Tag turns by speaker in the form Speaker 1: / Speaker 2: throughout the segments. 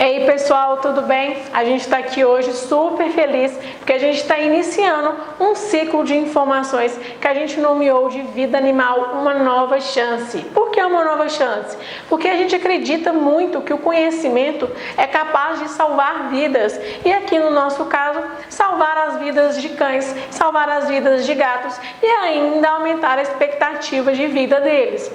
Speaker 1: Ei pessoal, tudo bem? A gente está aqui hoje super feliz porque a gente está iniciando um ciclo de informações que a gente nomeou de Vida Animal, uma nova chance. Por que uma nova chance? Porque a gente acredita muito que o conhecimento é capaz de salvar vidas e aqui no nosso caso, salvar as vidas de cães, salvar as vidas de gatos e ainda aumentar a expectativa de vida deles.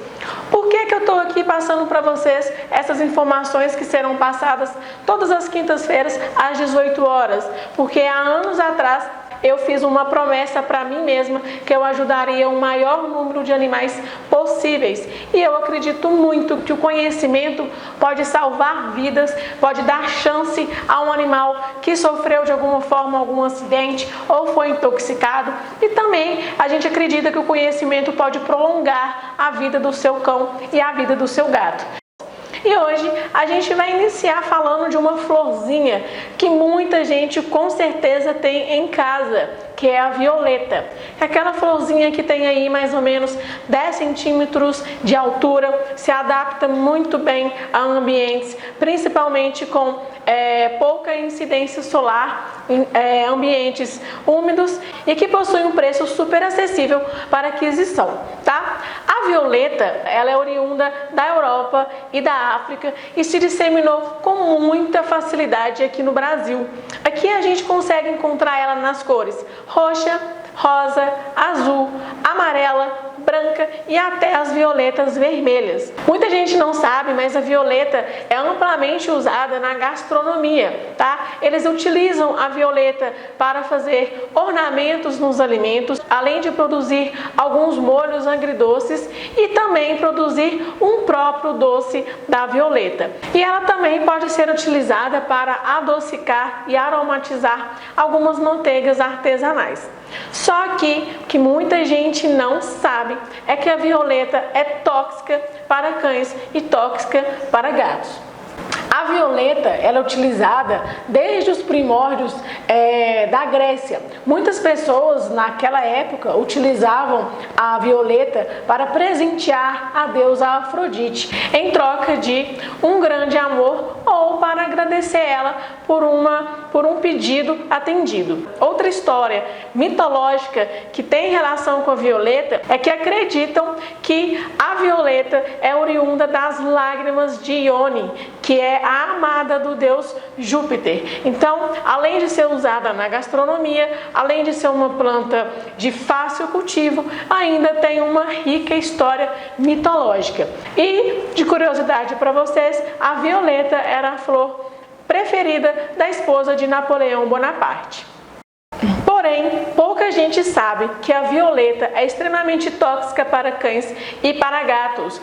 Speaker 1: Por que eu estou aqui passando para vocês essas informações que serão passadas todas as quintas-feiras às 18 horas? Porque há anos atrás eu fiz uma promessa para mim mesma que eu ajudaria o maior número de animais possíveis. E eu acredito muito que o conhecimento pode salvar vidas, pode dar chance a um animal que sofreu de alguma forma algum acidente ou foi intoxicado. E também a gente acredita que o conhecimento pode prolongar a vida do seu cão e a vida do seu gato. E hoje a gente vai iniciar falando de uma florzinha que muita gente com certeza tem em casa, que é a violeta. Aquela florzinha que tem aí mais ou menos 10 centímetros de altura, se adapta muito bem a ambientes, principalmente com pouca incidência solar, ambientes úmidos e que possui um preço super acessível para aquisição, tá? A violeta, ela é oriunda da Europa e da África e se disseminou com muita facilidade aqui no Brasil. Aqui a gente consegue encontrar ela nas cores roxa, rosa, azul, amarela, branca e até as violetas vermelhas. Muita gente não sabe, mas a violeta é amplamente usada na gastronomia, tá? Eles utilizam a violeta para fazer ornamentos nos alimentos, além de produzir alguns molhos agridoces e também produzir um próprio doce da violeta. E ela também pode ser utilizada para adocicar e aromatizar algumas manteigas artesanais. Só que muita gente não sabe é que a violeta é tóxica para cães e tóxica para gatos. A violeta ela é utilizada desde os primórdios da Grécia. Muitas pessoas naquela época utilizavam a violeta para presentear a deusa Afrodite em troca de um grande amor ou para agradecer ela por um pedido atendido. Outra história mitológica que tem relação com a violeta é que acreditam que a violeta é oriunda das lágrimas de Ione, que é a amada do deus Júpiter. Então, além de ser usada na gastronomia, além de ser uma planta de fácil cultivo, ainda tem uma rica história mitológica. E, de curiosidade para vocês, a violeta era a flor preferida da esposa de Napoleão Bonaparte. Porém, pouca gente sabe que a violeta é extremamente tóxica para cães e para gatos.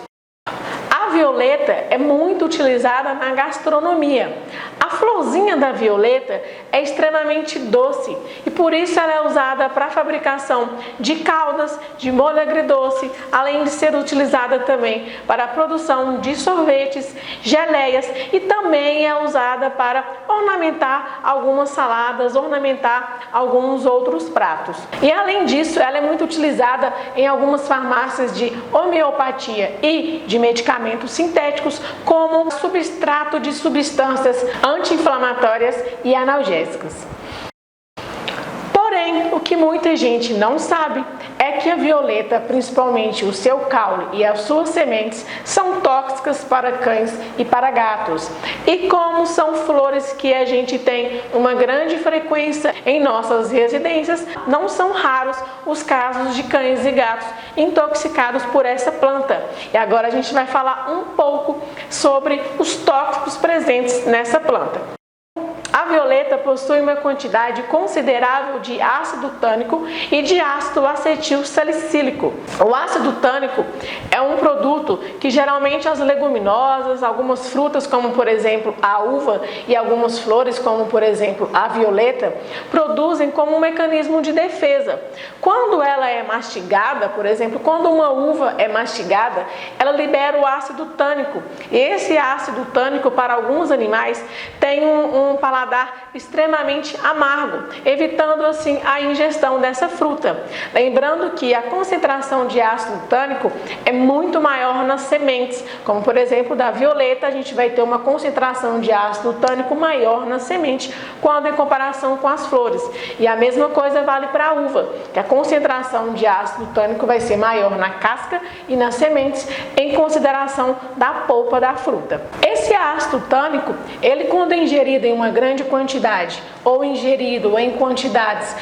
Speaker 1: A violeta é muito utilizada na gastronomia. A florzinha da violeta é extremamente doce e por isso ela é usada para a fabricação de caldas, de molho agridoce, além de ser utilizada também para a produção de sorvetes, geleias e também é usada para ornamentar algumas saladas, ornamentar alguns outros pratos. E além disso, ela é muito utilizada em algumas farmácias de homeopatia e de medicamentos sintéticos como substrato de substâncias anti-inflamatórias e analgésicas. Porém, o que muita gente não sabe é que a violeta, principalmente o seu caule e as suas sementes, são tóxicas para cães e para gatos. E como são flores que a gente tem uma grande frequência em nossas residências, não são raros os casos de cães e gatos intoxicados por essa planta. E agora a gente vai falar um pouco sobre os tóxicos presentes nessa planta. A violeta possui uma quantidade considerável de ácido tânico e de ácido acetil salicílico. O ácido tânico é um produto que geralmente as leguminosas, algumas frutas como por exemplo a uva e algumas flores como por exemplo a violeta, produzem como um mecanismo de defesa. Quando ela é mastigada, por exemplo, quando uma uva é mastigada, ela libera o ácido tânico. E esse ácido tânico para alguns animais tem um paladar paladar extremamente amargo, evitando assim a ingestão dessa fruta. Lembrando que a concentração de ácido tânico é muito maior nas sementes, como por exemplo da violeta, a gente vai ter uma concentração de ácido tânico maior na semente quando em comparação com as flores. E a mesma coisa vale para a uva, que a concentração de ácido tânico vai ser maior na casca e nas sementes em consideração da polpa da fruta. Esse ácido tânico, ele quando ingerido em uma grande quantidade ou ingerido em quantidades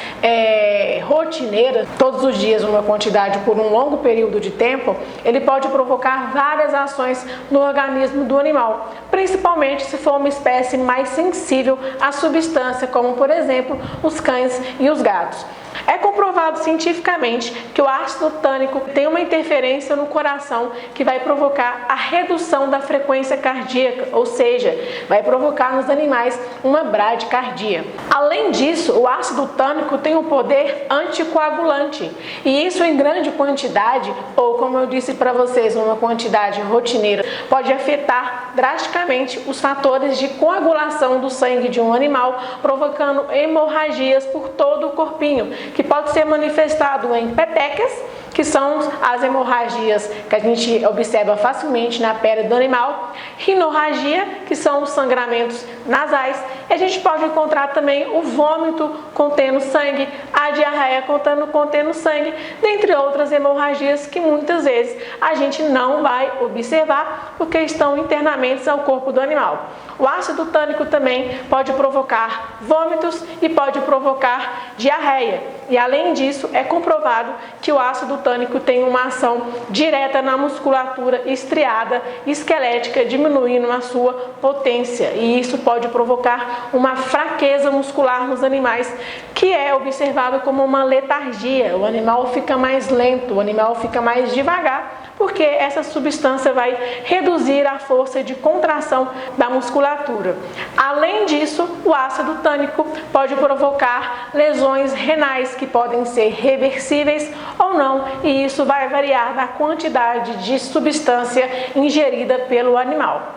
Speaker 1: rotineiras, todos os dias uma quantidade por um longo período de tempo, ele pode provocar várias ações no organismo do animal, principalmente se for uma espécie mais sensível à substância, como por exemplo os cães e os gatos. É comprovado cientificamente que o ácido tânico tem uma interferência no coração que vai provocar a redução da frequência cardíaca, ou seja, vai provocar nos animais uma bradicardia. Além disso, o ácido tânico tem um poder anticoagulante, e isso em grande quantidade, ou como eu disse para vocês, uma quantidade rotineira, pode afetar drasticamente os fatores de coagulação do sangue de um animal, provocando hemorragias por todo o corpinho, que pode ser manifestado em petecas, que são as hemorragias que a gente observa facilmente na pele do animal, rinorragia, que são os sangramentos nasais, e a gente pode encontrar também o vômito contendo sangue, a diarreia contendo sangue, dentre outras hemorragias que muitas vezes a gente não vai observar porque estão internamente ao corpo do animal. O ácido tânico também pode provocar vômitos e pode provocar diarreia. E além disso, é comprovado que o ácido tânico tem uma ação direta na musculatura estriada e esquelética, diminuindo a sua potência. E isso pode provocar uma fraqueza muscular nos animais, que é observado como uma letargia. O animal fica mais lento, o animal fica mais devagar, porque essa substância vai reduzir a força de contração da musculatura. Além disso, o ácido tânico pode provocar lesões renais que podem ser reversíveis ou não, e isso vai variar da quantidade de substância ingerida pelo animal.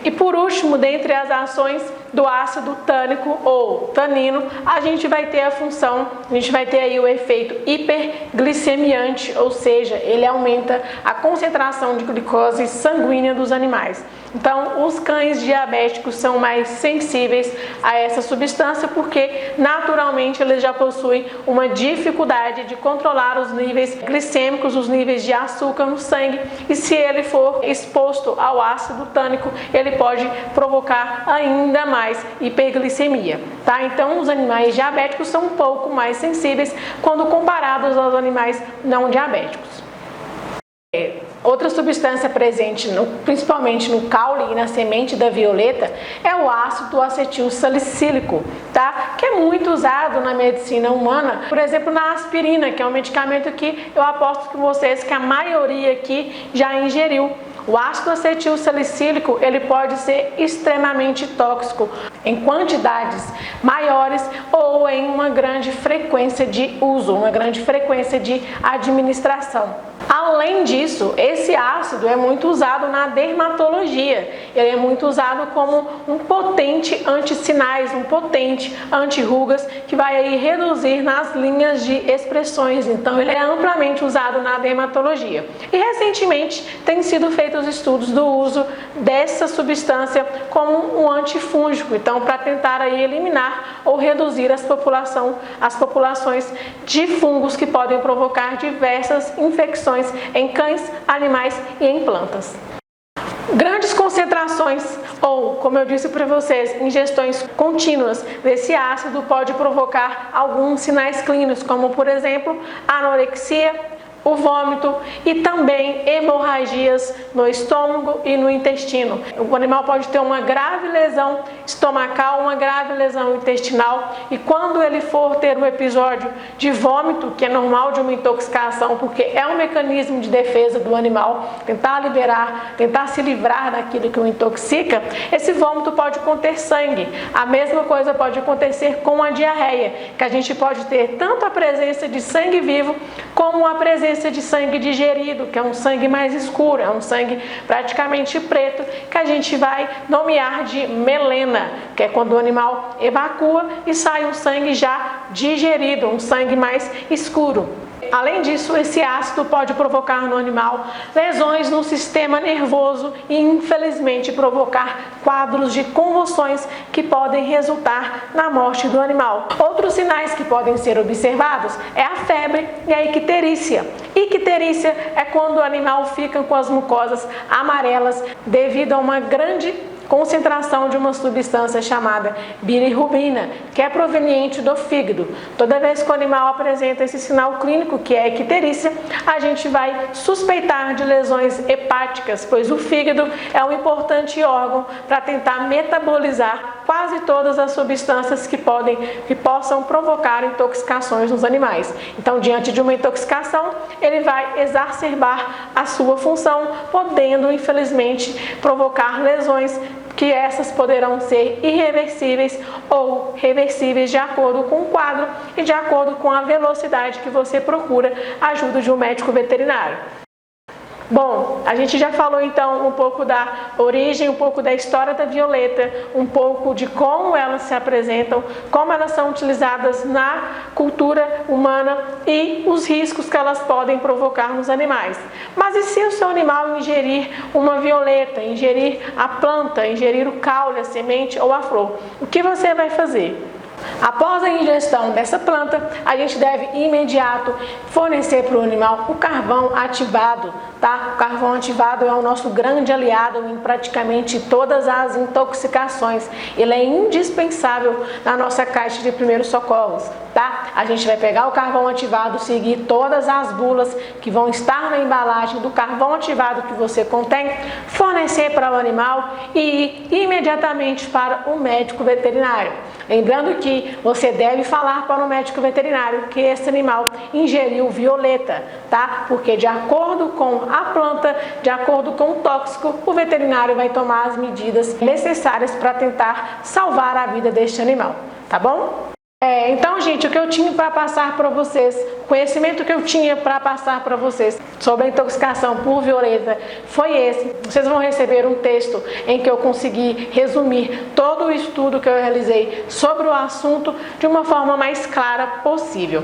Speaker 1: E por último, dentre as ações do ácido tânico ou tanino, a gente vai ter aí o efeito hiperglicemiante, ou seja, ele aumenta a concentração de glicose sanguínea dos animais. Então, os cães diabéticos são mais sensíveis a essa substância porque, naturalmente, eles já possuem uma dificuldade de controlar os níveis glicêmicos, os níveis de açúcar no sangue, e se ele for exposto ao ácido tânico, ele pode provocar ainda mais hiperglicemia, tá? Então, os animais diabéticos são um pouco mais sensíveis quando comparados aos animais não diabéticos. Outra substância presente principalmente no caule e na semente da violeta é o ácido acetil salicílico, tá? Que é muito usado na medicina humana, por exemplo, na aspirina, que é um medicamento que eu aposto com vocês que a maioria aqui já ingeriu. O ácido acetil salicílico, ele pode ser extremamente tóxico em quantidades maiores ou em uma grande frequência de uso, uma grande frequência de administração. Além disso, esse ácido é muito usado na dermatologia. Ele é muito usado como um potente anti-sinais, um potente anti-rugas, que vai aí reduzir nas linhas de expressões. Então, ele é amplamente usado na dermatologia. E recentemente tem sido feitos estudos do uso dessa substância como um antifúngico. Então, para tentar aí eliminar ou reduzir as populações de fungos que podem provocar diversas infecções em cães, animais e em plantas. Grandes concentrações ou, como eu disse para vocês, ingestões contínuas desse ácido pode provocar alguns sinais clínicos, como por exemplo, anorexia, o vômito e também hemorragias no estômago e no intestino. O animal pode ter uma grave lesão estomacal, uma grave lesão intestinal, e quando ele for ter um episódio de vômito, que é normal de uma intoxicação, porque é um mecanismo de defesa do animal, tentar se livrar daquilo que o intoxica, esse vômito pode conter sangue. A mesma coisa pode acontecer com a diarreia, que a gente pode ter tanto a presença de sangue vivo como a presença presença de sangue digerido, que é um sangue mais escuro, é um sangue praticamente preto, que a gente vai nomear de melena, que é quando o animal evacua e sai um sangue já digerido, um sangue mais escuro. Além disso, esse ácido pode provocar no animal lesões no sistema nervoso e, infelizmente, provocar quadros de convulsões que podem resultar na morte do animal. Outros sinais que podem ser observados é a febre e a icterícia. Icterícia é quando o animal fica com as mucosas amarelas devido a uma grande concentração de uma substância chamada bilirrubina, que é proveniente do fígado. Toda vez que o animal apresenta esse sinal clínico, que é a icterícia, a gente vai suspeitar de lesões hepáticas, pois o fígado é um importante órgão para tentar metabolizar quase todas as substâncias que possam provocar intoxicações nos animais. Então, diante de uma intoxicação, ele vai exacerbar a sua função, podendo, infelizmente, provocar lesões que essas poderão ser irreversíveis ou reversíveis de acordo com o quadro e de acordo com a velocidade que você procura a ajuda de um médico veterinário. Bom, a gente já falou então um pouco da origem, um pouco da história da violeta, um pouco de como elas se apresentam, como elas são utilizadas na cultura humana e os riscos que elas podem provocar nos animais. Mas e se o seu animal ingerir uma violeta, ingerir a planta, ingerir o caule, a semente ou a flor? O que você vai fazer? Após a ingestão dessa planta, a gente deve imediato fornecer para o animal o carvão ativado, tá? O carvão ativado é o nosso grande aliado em praticamente todas as intoxicações. Ele é indispensável na nossa caixa de primeiros socorros, tá? A gente vai pegar o carvão ativado, seguir todas as bulas que vão estar na embalagem do carvão ativado que você contém, fornecer para o animal e ir imediatamente para o médico veterinário. Lembrando que você deve falar para o médico veterinário que esse animal ingeriu violeta, tá? Porque de acordo com a planta, de acordo com o tóxico, o veterinário vai tomar as medidas necessárias para tentar salvar a vida deste animal, tá bom? Então, gente, o que eu tinha para passar para vocês, o conhecimento que eu tinha para passar para vocês sobre a intoxicação por violeta foi esse. Vocês vão receber um texto em que eu consegui resumir todo o estudo que eu realizei sobre o assunto de uma forma mais clara possível.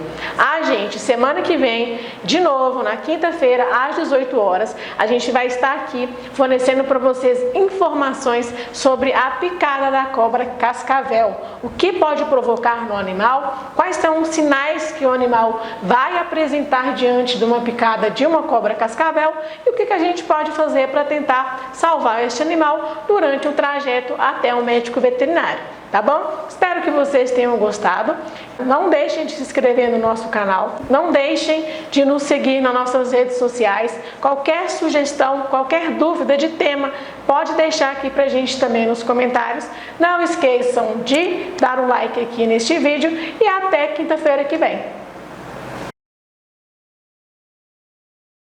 Speaker 1: Gente, semana que vem, de novo, na quinta-feira, às 18 horas, a gente vai estar aqui fornecendo para vocês informações sobre a picada da cobra cascavel, o que pode provocar no animal, quais são os sinais que o animal vai apresentar diante de uma picada de uma cobra cascavel e o que a gente pode fazer para tentar salvar este animal durante o trajeto até um médico veterinário. Tá bom? Espero que vocês tenham gostado. Não deixem de se inscrever no nosso canal. Não deixem de nos seguir nas nossas redes sociais. Qualquer sugestão, qualquer dúvida de tema, pode deixar aqui pra gente também nos comentários. Não esqueçam de dar um like aqui neste vídeo e até quinta-feira que vem.